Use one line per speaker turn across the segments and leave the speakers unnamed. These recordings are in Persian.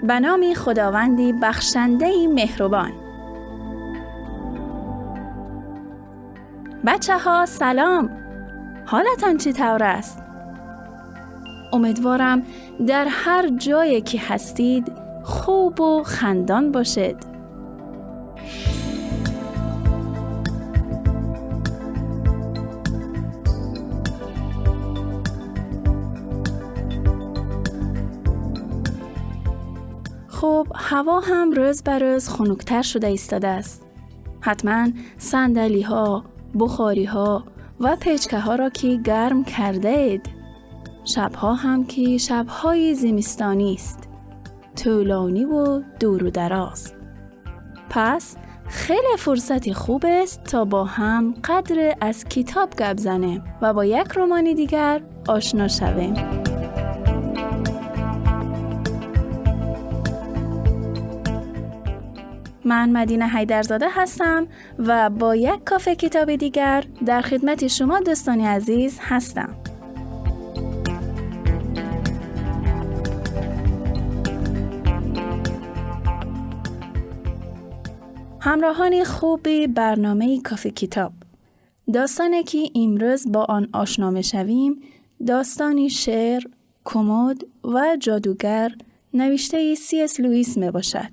به نام خداوندی بخشنده‌ای مهربان. بچه ها سلام، حالتان چطور است؟ امیدوارم در هر جایی که هستید خوب و خندان باشید. خب هوا هم روز به روز خنک‌تر شده ایستاده است. حتما صندلی ها، بخاری ها و پیچکه ها را که گرم کرده اید. شبها هم که شبهای زمستانی است، طولانی و دور و دراز. پس خیلی فرصت خوب است تا با هم قدر از کتاب گپ زنیم و با یک رمان دیگر آشنا شویم. من مدینه حیدرزاده هستم و با یک کافه کتاب دیگر در خدمت شما دوستان عزیز هستم. همراهان خوب برنامه کافه کتاب، داستانی که امروز با آن آشنا می‌شویم داستانی شعر، کمد و جادوگر نوشته سی.اس. لوئیس می باشد.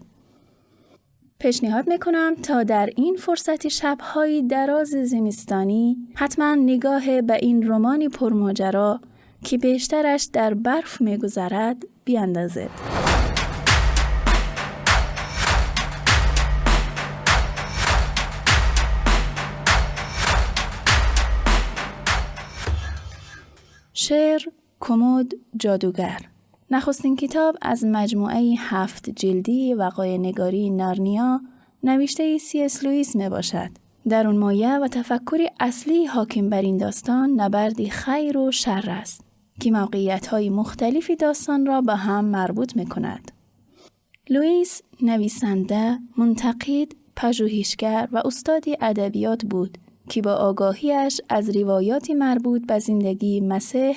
پیشنهاد میکنم تا در این فرصت شب‌های دراز زمستانی حتما نگاه به این رمان پرماجرا که بیشترش در برف میگذرد بیاندازید. شعر، کمد، جادوگر نخستین کتاب از مجموعه 7 جلدی وقایع نگاری نارنیا نوشته سی.اس. لوئیس می باشد. در اون مایه و تفکر اصلی حاکم بر این داستان نبردی خیر و شر است که موقعیت‌های مختلفی داستان را به هم مربوط می کند. لوئیس نویسنده، منتقد، پژوهشگر و استاد ادبیات بود که با آگاهیش از روایات مربوط به زندگی مسیح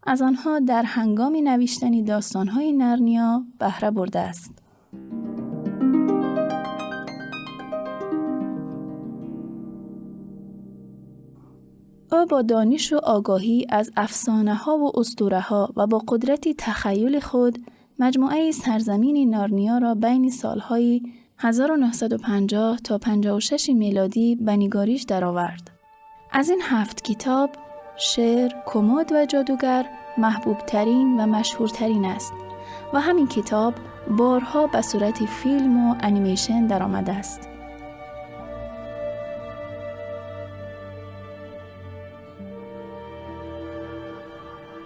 از آنها در هنگام نوشتن داستان‌های نارنیا بهره برده است. او با دانش و آگاهی از افسانه‌ها و اسطوره‌ها و با قدرت تخیل خود مجموعه سرزمین نارنیا را بین سال‌های 1950 تا 56 میلادی به نگارش درآورد. از این 7 کتاب شعر، کمد و جادوگر محبوب ترین و مشهورترین است و همین کتاب بارها به صورت فیلم و انیمیشن در آمده است.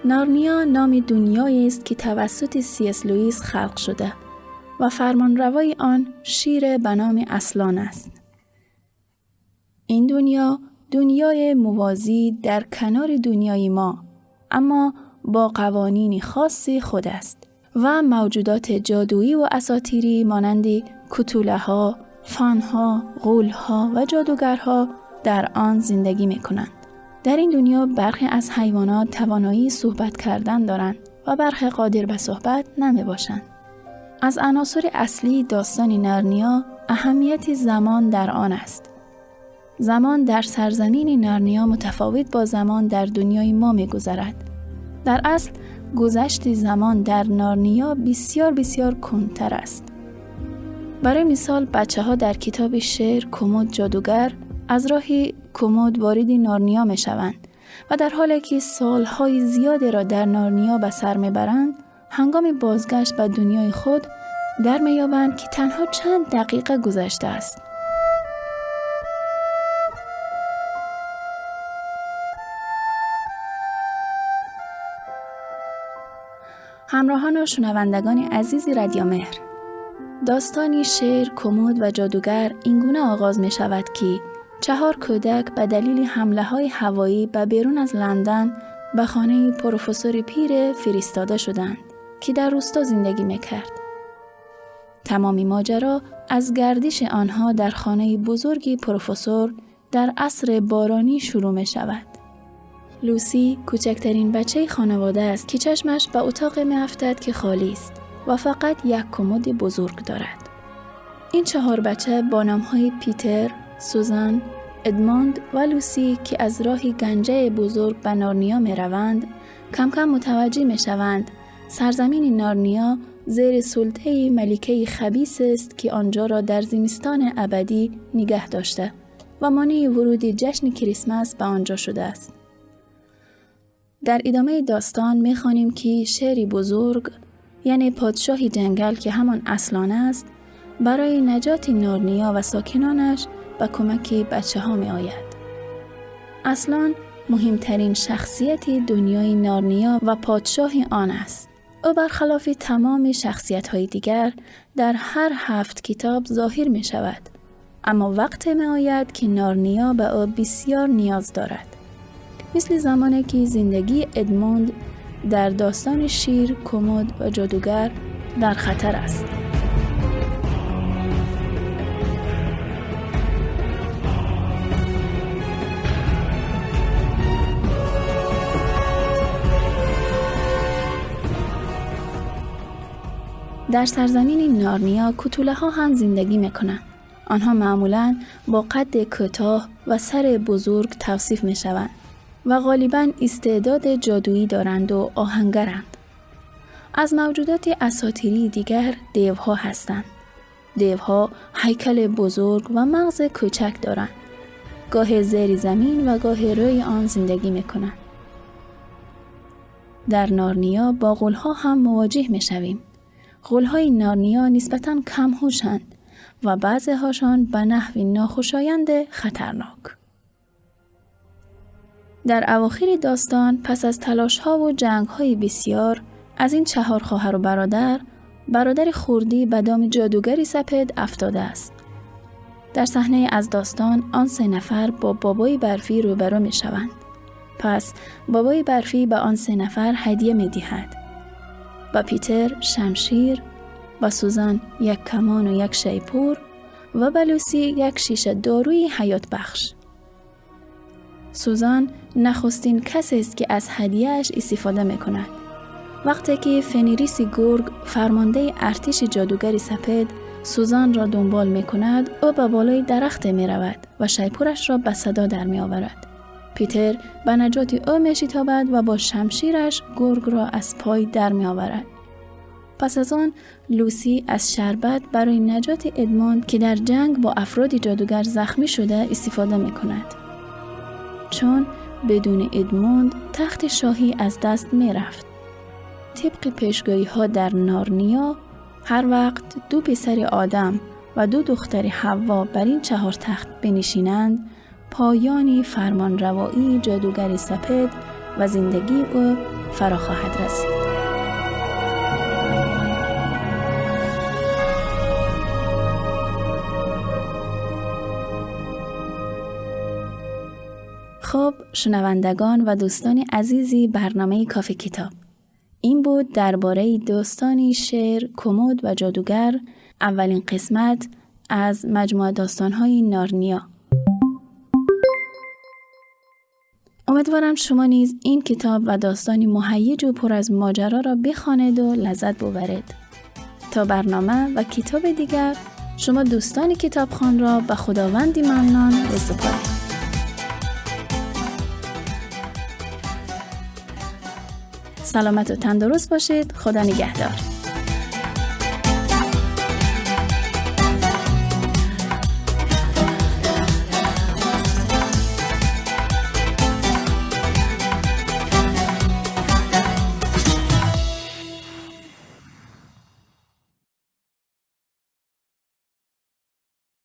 نارنیا نام دنیایی است که توسط سی.اس. لوئیس خلق شده و فرمانروای آن شیر به نام اصلان است. این دنیا دنیای موازی در کنار دنیای ما، اما با قوانین خاصی خود است و موجودات جادویی و اساطیری مانند کتوله‌ها، فان‌ها، غول‌ها و جادوگرها در آن زندگی می‌کنند. در این دنیا برخی از حیوانات توانایی صحبت کردن دارند و برخی قادر به صحبت نمی‌باشند. از عناصر اصلی داستان نارنیا اهمیت زمان در آن است. زمان در سرزمین نارنیا متفاوت با زمان در دنیای ما می‌گذرد. در اصل گذشت زمان در نارنیا بسیار بسیار کندتر است. برای مثال بچه‌ها در کتاب شعر کمد جادوگر از راه کمد وارد نارنیا می‌شوند و در حالی که سال‌های زیادی را در نارنیا به سر می‌برند، هنگام بازگشت به دنیای خود در می‌یابند که تنها چند دقیقه گذشته است. همراهان و شنوندگان عزیز رادیو مهر، داستانی شعر، کمد و جادوگر اینگونه آغاز می شود که 4 کودک به دلیل حمله‌های هوایی به بیرون از لندن به خانه پروفسور پیر فرستاده شدند که در روستا زندگی می کرد. تمامی ماجرا از گردش آنها در خانه بزرگی پروفسور در عصر بارانی شروع می شود. لوسی کوچکترین بچه خانواده است که چشمش به اتاق می افتد که خالی است و فقط یک کمد بزرگ دارد. این 4 بچه با نام‌های پیتر، سوزان، ادموند و لوسی که از راهی گنجه بزرگ به نارنیا می روند، کم کم متوجه می شوند سرزمین نارنیا زیر سلطه ملکه خبیث است که آنجا را در زمستان ابدی نگه داشته و مانع ورود جشن کریسمس به آنجا شده است. در ادامه داستان می خوانیم که شری بزرگ، یعنی پادشاهی جنگل که همان اصلان است، برای نجات نارنیا و ساکنانش به کمک بچه ها می آید. اصلان مهمترین شخصیت دنیای نارنیا و پادشاه آن است. او برخلاف تمام شخصیت‌های دیگر در هر 7 کتاب ظاهر می شود، اما وقت می آید که نارنیا به او بسیار نیاز دارد. مثل زمانی که زندگی ادموند در داستان شیر، کمد و جادوگر در خطر است. در سرزمین نارنیا کتوله ها هم زندگی میکنند. آنها معمولاً با قد کوتاه و سر بزرگ توصیف میشوند و غالباً استعداد جادویی دارند و آهنگرند. از موجودات اساطیری دیگر دیوها هستند. دیوها هیکل بزرگ و مغز کوچک دارند. گاه زیر زمین و گاه روی آن زندگی میکنند. در نارنیا با غول‌ها هم مواجه میشویم. غول‌های نارنیا نسبتاً کم هوشند و بعضی هاشان به نحو ناخوشایند خطرناک. در اواخر داستان پس از تلاش‌ها و جنگ‌های بسیار از این 4 خواهر و برادر خردی به دام جادوگری سپید افتاده است. در صحنه از داستان آن 3 نفر با بابای برفی روبرو می‌شوند. پس بابای برفی به آن 3 نفر هدیه می‌دهد. با پیتر شمشیر، با سوزان یک کمان و یک شیپور و با لوسی یک شیشه داروی حیات بخش. سوزان نخستین کسی است که از هدیه‌اش استفاده می‌کند. وقتی که فنریس گورگ فرمانده ارتش جادوگری سپید سوزان را دنبال می‌کند، او به بالای درخت می‌رود و شیپورش را به صدا در می‌آورد. پیتر به نجات او می‌شتابد و با شمشیرش گورگ را از پای در می‌آورد. پس از آن لوسی از شربت برای نجات ادموند که در جنگ با افراد جادوگر زخمی شده استفاده می‌کند. چون بدون ادموند تخت شاهی از دست می‌رفت. طبق پیشگویی‌ها در نارنیا هر وقت 2 پسر آدم و 2 دختر حوا بر این 4 تخت بنشینند، پایان فرمانروایی جادوگر سپید و زندگی او فرا خواهد رسید. خب شنوندگان و دوستان عزیزی برنامه کافی کتاب، این بود درباره داستانی شعر، کمد و جادوگر، اولین قسمت از مجموعه داستان‌های نارنیا. امیدوارم شما نیز این کتاب و داستانی مهیج و پر از ماجرا را بخوانید و لذت ببرید. تا برنامه و کتاب دیگر، شما دوستان کتابخوان را به خداوندی ممنون بسپارید. سلامت و تندرست باشید. خدا نگهدار.